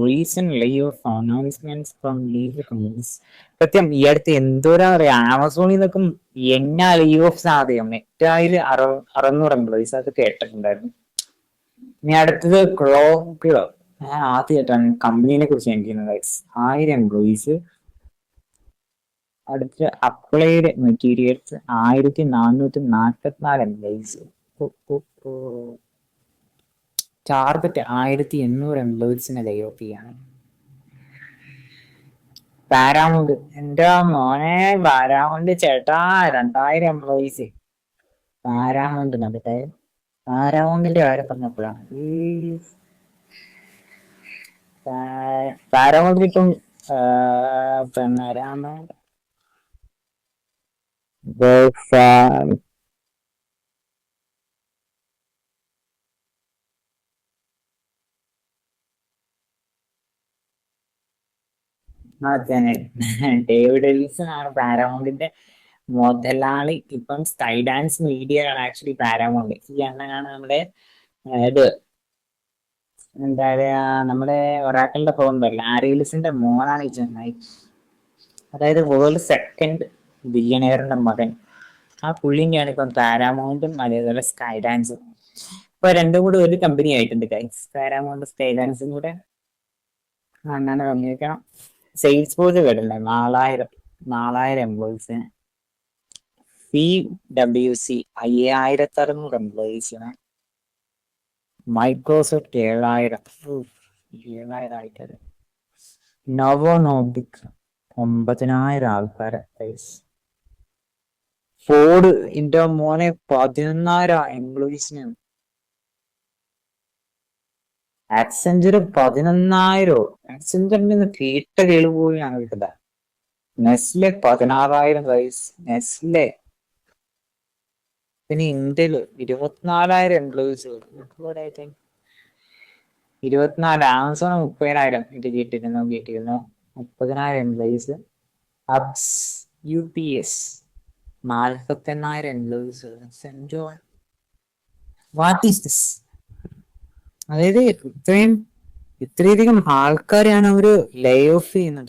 Recent Leh of announcements from leave companies. സത്യം ഈ അടുത്ത് എന്തോരാ പറയാ, ആമസോണിൽ നിന്നൊക്കെ എന്നാ ലേ ഓഫ് സാധ്യം. നെറ്റായിൽ 600 എംപ്ലോയീസ് അത് കേട്ടിട്ടുണ്ടായിരുന്നു. ഇനി അടുത്തത് ക്രോക്കിലോ, ഞാൻ ആദ്യമായിട്ടാണ് കമ്പനീനെ കുറിച്ച് എനിക്കുന്നത്. 1000 എംപ്ലോയീസ്. അടുത്ത അപ്ലൈഡ് മെറ്റീരിയൽസ് 1444 എംപ്ലോയീസ്. ടാർഗറ്റ് 1800 എംപ്ലോയീസിനെ ലേ ഓഫ് ചെയ്യാണ്. പാരാമൗണ്ട്, എന്റെ മോനെ പാരാമൗണ്ട് ചേട്ടാ, 2000 എംപ്ലോയീസ്. പാരാമൗണ്ട് നമ്മുടെ പാരാമൗണ്ടിന്റെ കാര്യം പറഞ്ഞപ്പോഴാണ് പാരാമൗണ്ട് ഇപ്പം പിന്നെ അതന്നെ ഡേവിഡ് എൽസൺ ആണ് പാരാമൗണ്ടിന്റെ മുതലാളി. ഇപ്പം സ്കൈ ഡാൻസ് മീഡിയ ആണ് ആക്ച്വലി പാരാമൗണ്ട്. ഈ അണ്ണനാണ് നമ്മുടെ ഇത് എന്താ പറയാ, നമ്മുടെ ഒറാക്കളുടെ ഫോൺ ആരിയലിസിന്റെ മോനാണ് ഈ ചെന്നായി. അതായത് വേൾഡ് സെക്കൻഡ് ബില്യണിയറിന്റെ മകൻ. ആ പുള്ളിനെയാണ് ഇപ്പം പാരാമൗണ്ടും അതേപോലെ സ്കൈ ഡാൻസും. ഇപ്പൊ രണ്ടും കൂടെ ഒരു കമ്പനി ആയിട്ടുണ്ട് ഗൈസ്. പാരാമൗണ്ട് സ്കൈ ഡാൻസും കൂടെ അങ്ങനെ കമ്മ്യൂണിക്കണം. സെയിൽസ് ഫോഴ്സ് കേട്ടില്ല, 4000 എംപ്ലോയീസിന്. PwC 5600 എംപ്ലോയീസിന്. മൈക്രോസോഫ്റ്റ് 7000 ആൾക്കാര്. നോവോനോബിക് 9000 ആൾക്കാരെ. ഫോർഡ് ഇന്റെ മോനെ 11,000 എംപ്ലോയീസിന്. ആക്സെഞ്ചർ 11,000. ആക്സെഞ്ചറിന്റെ കേട്ട കേള് പോയി ആണ് കിട്ടുക. Nestle 16,000 guys. നെസ്ലെ. പിന്നെ ഇന്ത്യയില് 24,000 എംപ്ലോയീസ്. 24. ആമസോൺ 30,000 ഇത് കേട്ടിരുന്നു. 30,000 എംപ്ലോയീസ്. അബ്സ് UPS 48,000 employees. What is this? അതായത് ഇത്രയധികം ആൾക്കാരെയാണ് അവര് ലേ ഓഫ് ചെയ്യുന്നത്.